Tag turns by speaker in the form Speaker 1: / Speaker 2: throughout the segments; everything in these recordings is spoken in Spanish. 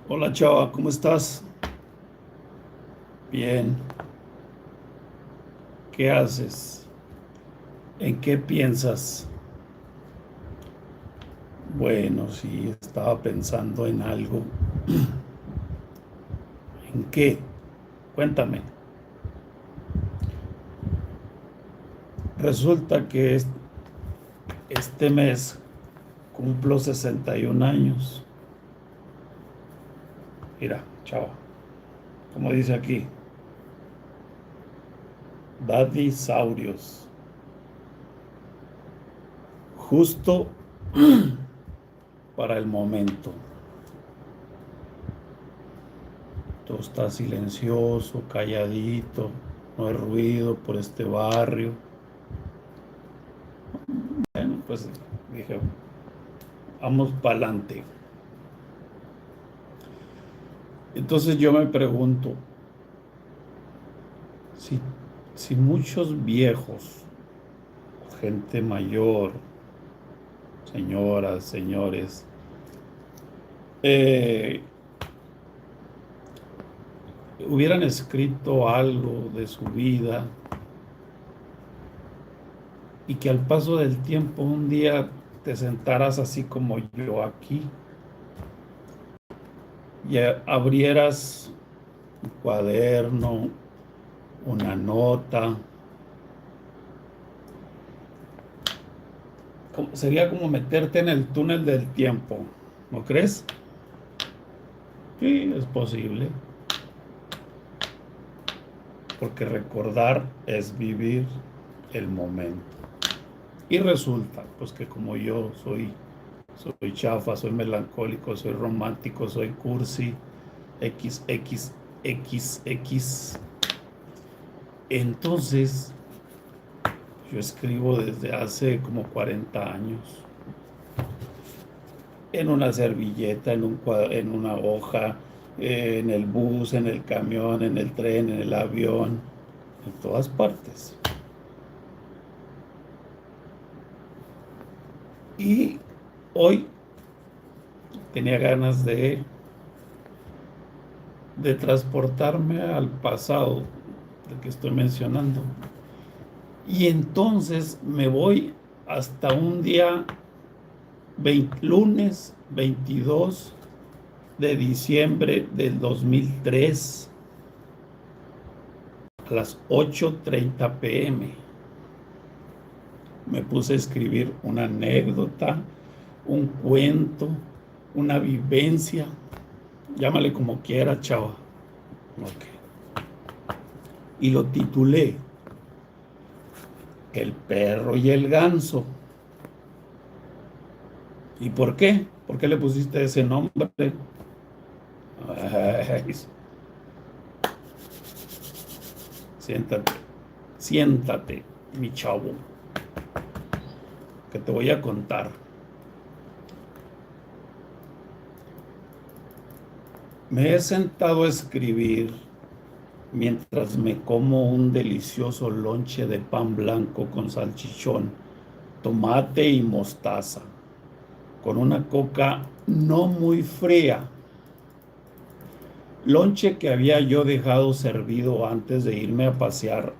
Speaker 1: Hola chava, ¿cómo estás? Bien. ¿Qué haces? ¿En qué piensas? Bueno, sí, estaba pensando en algo. ¿En qué? Cuéntame. Resulta que este mes cumplo 61 años. Mira, chava, como dice aquí, Daddy Saurios. Justo para el momento. Todo está silencioso, calladito, no hay ruido por este barrio. Bueno, pues dije, vamos para adelante. Entonces yo me pregunto, si, si muchos viejos, gente mayor, señoras, señores, eh, hubieran escrito algo de su vida y que al paso del tiempo un día te sentaras así como yo aquí y abrieras un cuaderno, una nota, sería como meterte en el túnel del tiempo, ¿no crees? Sí, es posible, porque recordar es vivir el momento. Y resulta, pues que como yo soy chafa, soy melancólico, soy romántico, soy cursi, XXXX. Entonces, yo escribo desde hace como 40 años, en una servilleta, en una hoja, en el bus, en el camión, en el tren, en el avión, en todas partes. Y hoy tenía ganas de transportarme al pasado del que estoy mencionando. Y entonces me voy hasta un día, lunes 22 de diciembre del 2003 a las 8:30 p.m. Me puse a escribir una anécdota, un cuento, una vivencia, llámale como quiera, chava. Ok. Y lo titulé El perro y el ganso. ¿Y por qué? ¿Por qué le pusiste ese nombre? Ay, siéntate, siéntate, mi chavo, que te voy a contar. Me he sentado a escribir mientras me como un delicioso lonche de pan blanco con salchichón, tomate y mostaza, con una coca no muy fría. Lonche que había yo dejado servido antes de irme a pasear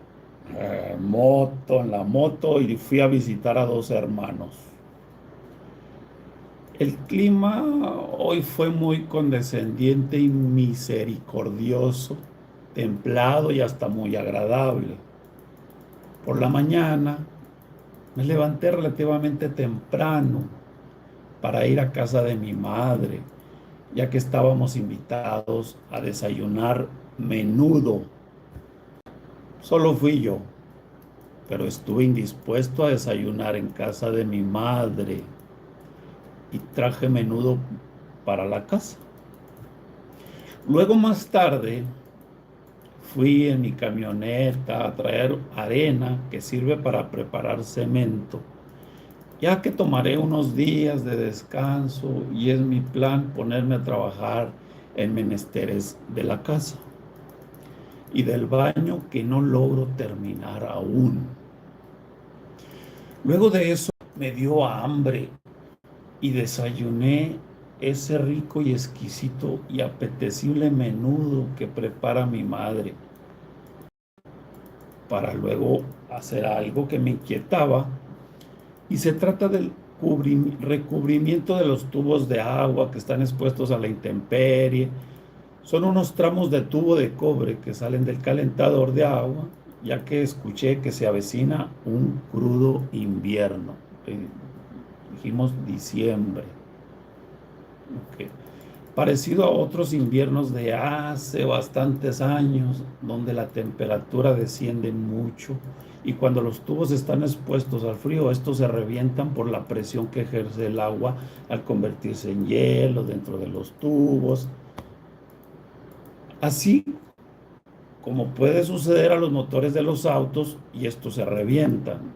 Speaker 1: en la moto y fui a visitar a dos hermanos. El clima hoy fue muy condescendiente y misericordioso, templado y hasta muy agradable. Por la mañana me levanté relativamente temprano para ir a casa de mi madre, ya que estábamos invitados a desayunar menudo. Solo fui yo, pero estuve indispuesto a desayunar en casa de mi madre y traje menudo para la casa. Luego más tarde fui en mi camioneta a traer arena que sirve para preparar cemento, ya que tomaré unos días de descanso y es mi plan ponerme a trabajar en menesteres de la casa y del baño que no logro terminar aún. Luego de eso me dio hambre y desayuné ese rico y exquisito y apetecible menudo que prepara mi madre, para luego hacer algo que me inquietaba, y se trata del recubrimiento de los tubos de agua que están expuestos a la intemperie. Son unos tramos de tubo de cobre que salen del calentador de agua, ya que escuché que se avecina un crudo invierno. Dijimos diciembre. Ok. Parecido a otros inviernos de hace bastantes años, donde la temperatura desciende mucho y cuando los tubos están expuestos al frío, estos se revientan por la presión que ejerce el agua al convertirse en hielo dentro de los tubos. Así como puede suceder a los motores de los autos y estos se revientan.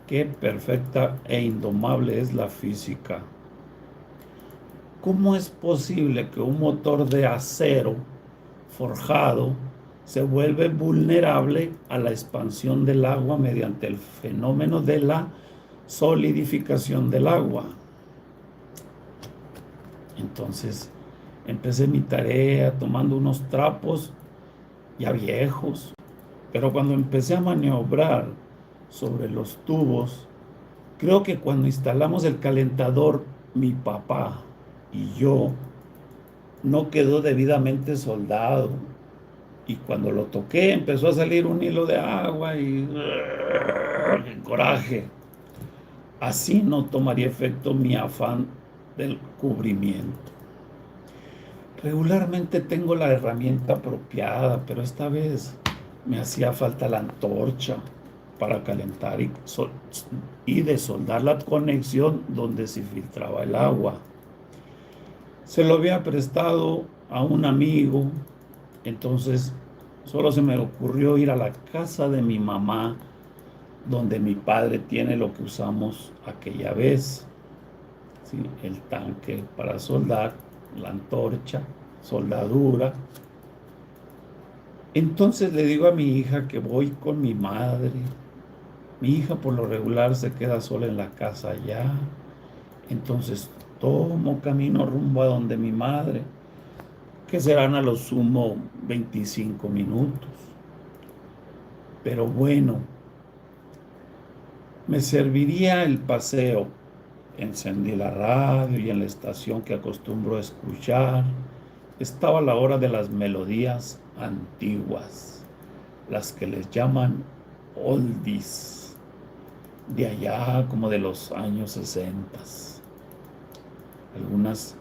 Speaker 1: Qué perfecta e indomable es la física. ¿Cómo es posible que un motor de acero forjado se vuelve vulnerable a la expansión del agua mediante el fenómeno de la solidificación del agua? Entonces empecé mi tarea tomando unos trapos ya viejos, pero cuando empecé a maniobrar sobre los tubos, creo que cuando instalamos el calentador, mi papá y yo, no quedó debidamente soldado. Y cuando lo toqué, empezó a salir un hilo de agua y ¡qué coraje! Así no tomaría efecto mi afán del cubrimiento. Regularmente tengo la herramienta apropiada, pero esta vez me hacía falta la antorcha para calentar y desoldar la conexión donde se filtraba el agua. Se lo había prestado a un amigo, entonces solo se me ocurrió ir a la casa de mi mamá, donde mi padre tiene lo que usamos aquella vez, ¿sí? El tanque para soldar, la antorcha, soldadura. Entonces le digo a mi hija que voy con mi madre. Mi hija por lo regular se queda sola en la casa ya. Entonces tomo camino rumbo a donde mi madre, que serán a lo sumo 25 minutos. Pero bueno, me serviría el paseo. Encendí la radio y en la estación que acostumbro a escuchar estaba la hora de las melodías antiguas, las que les llaman oldies, de allá como de los años 60. Algunas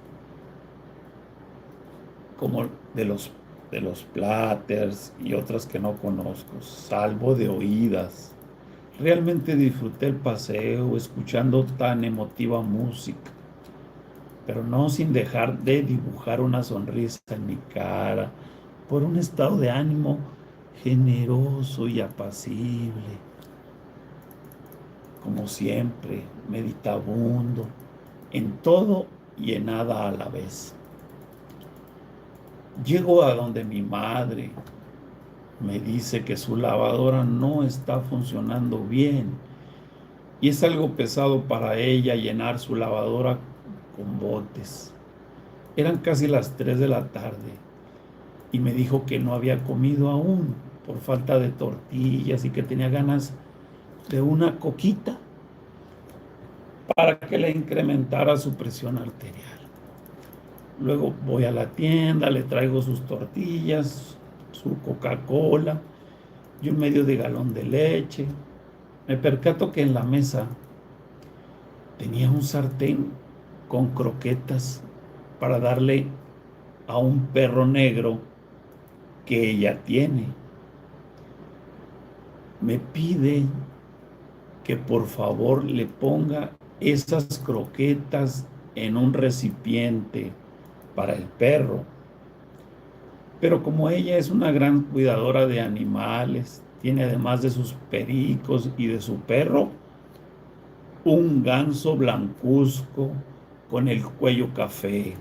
Speaker 1: como de los Platters y otras que no conozco, salvo de oídas. Realmente disfruté el paseo escuchando tan emotiva música, pero no sin dejar de dibujar una sonrisa en mi cara por un estado de ánimo generoso y apacible. Como siempre, meditabundo en todo y en nada a la vez. Llego a donde mi madre me dice que su lavadora no está funcionando bien y es algo pesado para ella llenar su lavadora con botes. Eran casi las 3 de la tarde y me dijo que no había comido aún por falta de tortillas y que tenía ganas de una coquita para que le incrementara su presión arterial. Luego voy a la tienda, le traigo sus tortillas, su Coca-Cola y un medio de galón de leche. Me percato que en la mesa tenía un sartén con croquetas para darle a un perro negro que ella tiene. Me pide que por favor le ponga esas croquetas en un recipiente para el perro. Pero como ella es una gran cuidadora de animales, tiene además de sus pericos y de su perro, un ganso blancuzco con el cuello café.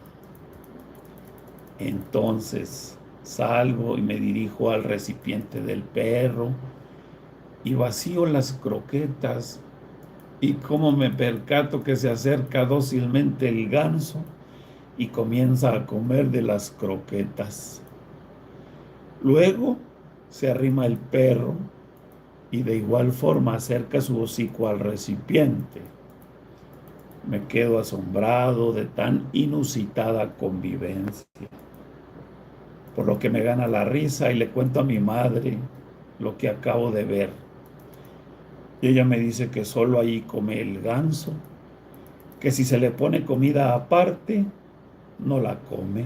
Speaker 1: Entonces salgo y me dirijo al recipiente del perro y vacío las croquetas y cómo me percato que se acerca dócilmente el ganso y comienza a comer de las croquetas. Luego se arrima el perro y de igual forma acerca su hocico al recipiente. Me quedo asombrado de tan inusitada convivencia, por lo que me gana la risa y le cuento a mi madre lo que acabo de ver. Y ella me dice que solo ahí come el ganso, que si se le pone comida aparte, no la come.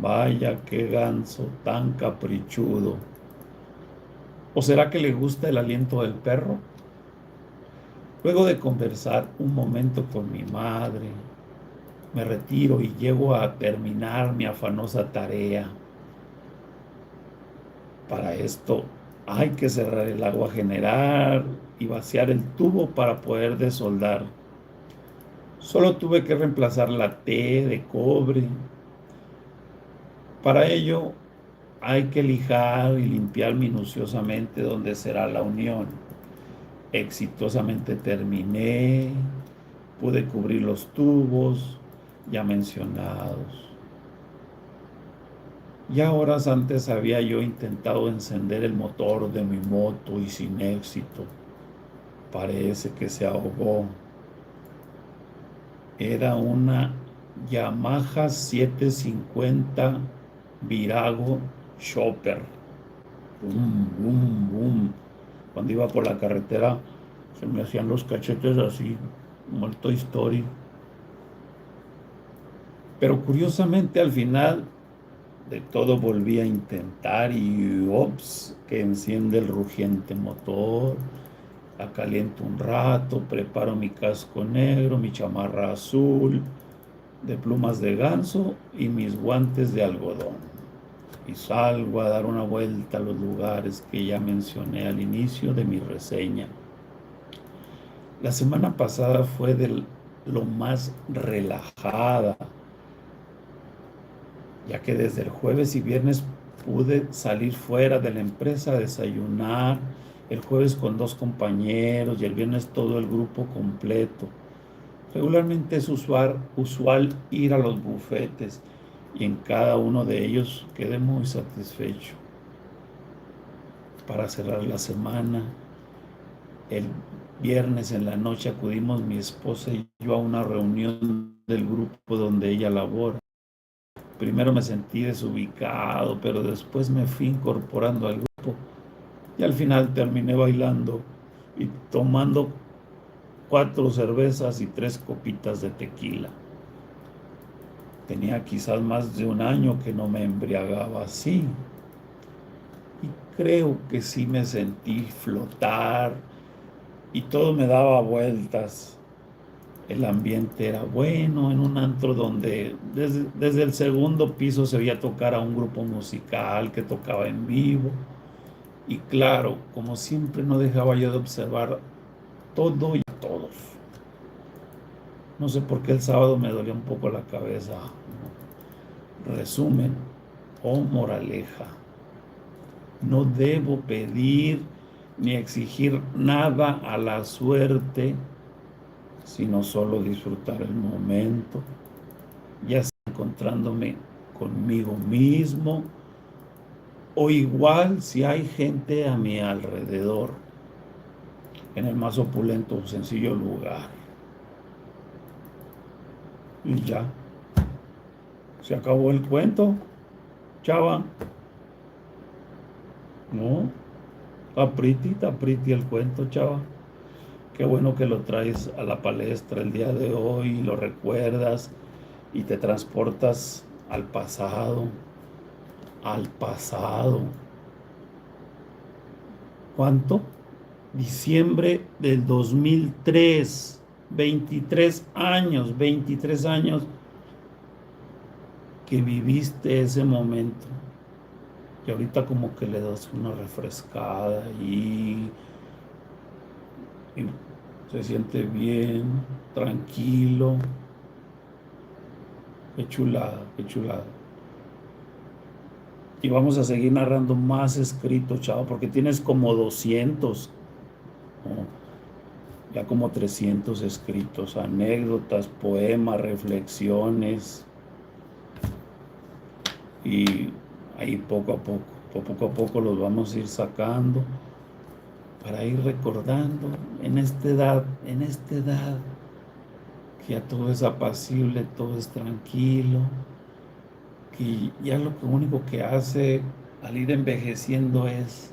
Speaker 1: Vaya qué ganso tan caprichudo. ¿O será que le gusta el aliento del perro? Luego de conversar un momento con mi madre, me retiro y llego a terminar mi afanosa tarea. Para esto hay que cerrar el agua general y vaciar el tubo para poder desoldar. Solo tuve que reemplazar la T de cobre. Para ello hay que lijar y limpiar minuciosamente donde será la unión. Exitosamente terminé, pude cubrir los tubos ya mencionados. Ya horas antes había yo intentado encender el motor de mi moto y sin éxito. Parece que se ahogó. Era una Yamaha 750 Virago Chopper. Bum, bum, bum. Cuando iba por la carretera se me hacían los cachetes así, como el Toy Story. Pero curiosamente al final de todo volví a intentar y ¡ops! Que enciende el rugiente motor, la caliento un rato, preparo mi casco negro, mi chamarra azul de plumas de ganso y mis guantes de algodón. Y salgo a dar una vuelta a los lugares que ya mencioné al inicio de mi reseña. La semana pasada fue de lo más relajada, ya que desde el jueves y viernes pude salir fuera de la empresa a desayunar, el jueves con 2 compañeros y el viernes todo el grupo completo. Regularmente es usual ir a los bufetes y en cada uno de ellos quedé muy satisfecho. Para cerrar la semana, el viernes en la noche acudimos mi esposa y yo a una reunión del grupo donde ella labora. Primero me sentí desubicado, pero después me fui incorporando al grupo y al final terminé bailando y tomando 4 cervezas y 3 copitas de tequila. Tenía quizás más de un año que no me embriagaba así. Y creo que sí me sentí flotar y todo me daba vueltas. El ambiente era bueno en un antro donde desde el segundo piso se veía tocar a un grupo musical que tocaba en vivo. Y claro, como siempre no dejaba yo de observar todo y a todos. No sé por qué el sábado me dolía un poco la cabeza. Resumen o moraleja. No debo pedir ni exigir nada a la suerte, sino solo disfrutar el momento, ya sea encontrándome conmigo mismo o igual si hay gente a mi alrededor, en el más opulento o sencillo lugar. Y ya, se acabó el cuento, chava. No, está pretty el cuento, chava. Qué bueno que lo traes a la palestra el día de hoy, lo recuerdas y te transportas al pasado, al pasado. ¿Cuánto? Diciembre del 2003, 23 años que viviste ese momento. Y ahorita como que le das una refrescada y se siente bien, tranquilo. Qué chulada, qué chulada. Y vamos a seguir narrando más escritos, chavo, porque tienes como 200, ¿no? ya como 300 escritos, anécdotas, poemas, reflexiones, y ahí poco a poco los vamos a ir sacando para ir recordando en esta edad, que ya todo es apacible, todo es tranquilo, que ya lo único que hace al ir envejeciendo es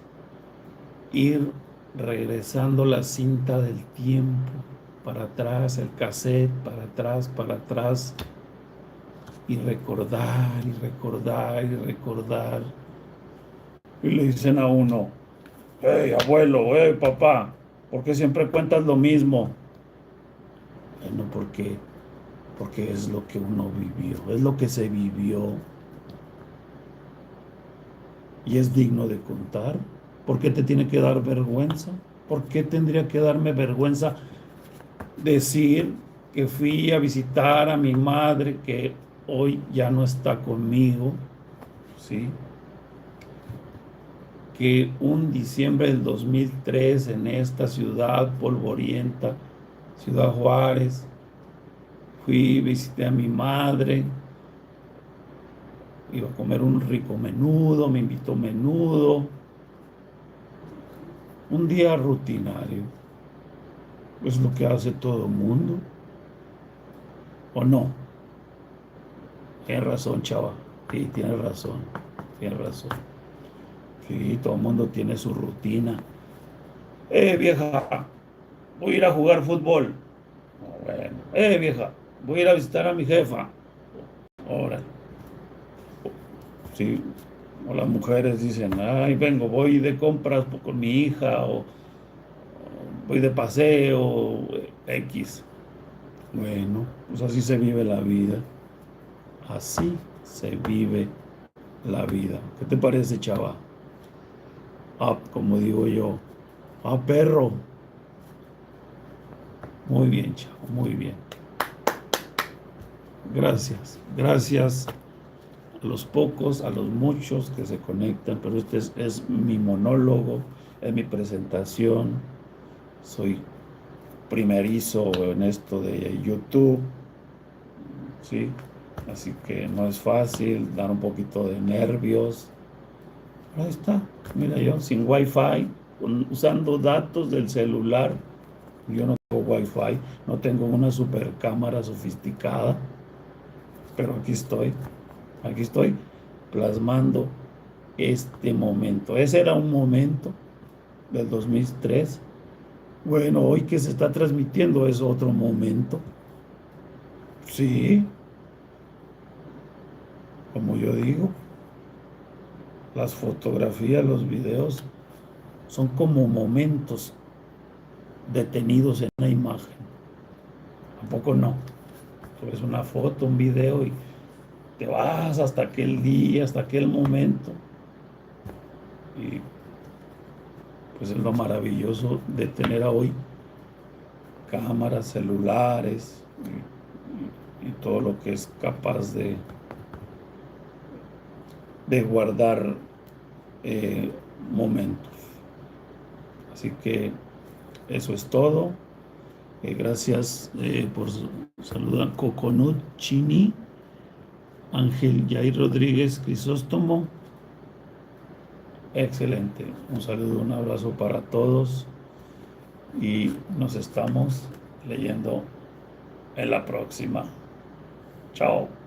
Speaker 1: ir regresando la cinta del tiempo para atrás, el cassette para atrás, y recordar, y recordar, y recordar. Y le dicen a uno: hey, abuelo, hey, papá, ¿por qué siempre cuentas lo mismo? Bueno, porque es lo que uno vivió, es lo que se vivió y es digno de contar. ¿Por qué te tiene que dar vergüenza? ¿Por qué tendría que darme vergüenza decir que fui a visitar a mi madre, que hoy ya no está conmigo? ¿Sí? Que un diciembre del 2003 en esta ciudad polvorienta, Ciudad Juárez, fui, visité a mi madre, iba a comer un rico menudo, me invitó menudo, un día rutinario. Es lo que hace todo el mundo, ¿o no? Tienes razón, chava. Sí, tienes razón. Tienes razón. Sí, todo el mundo tiene su rutina. Vieja, voy a ir a jugar fútbol. Bueno, vieja, voy a ir a visitar a mi jefa. Ahora, sí, o las mujeres dicen: ay, vengo, voy de compras con mi hija, o voy de paseo, X. Bueno, pues así se vive la vida. Así se vive la vida. ¿Qué te parece, chava? Ah, como digo yo. Ah, perro. Muy bien, chavo, muy bien. Gracias, gracias a los pocos, a los muchos que se conectan, pero este es mi monólogo, es mi presentación. Soy primerizo en esto de YouTube, ¿sí? Así que no es fácil, dar un poquito de nervios. Ahí está, mira, yo sin wifi, usando datos del celular. Yo no tengo wifi, no tengo una super cámara sofisticada, pero aquí estoy plasmando este momento. Ese era un momento del 2003. Bueno, hoy que se está transmitiendo es otro momento. Sí, como yo digo, las fotografías, los videos son como momentos detenidos en una imagen. Tampoco no. Subes una foto, un video y te vas hasta aquel día, hasta aquel momento. Y pues es lo maravilloso de tener hoy cámaras, celulares y todo lo que es capaz de guardar momentos. Así que eso es todo. Gracias por saludar. Coconut Chini, Ángel Jair Rodríguez Crisóstomo. Excelente. Un saludo, un abrazo para todos y nos estamos leyendo en la próxima. Chao.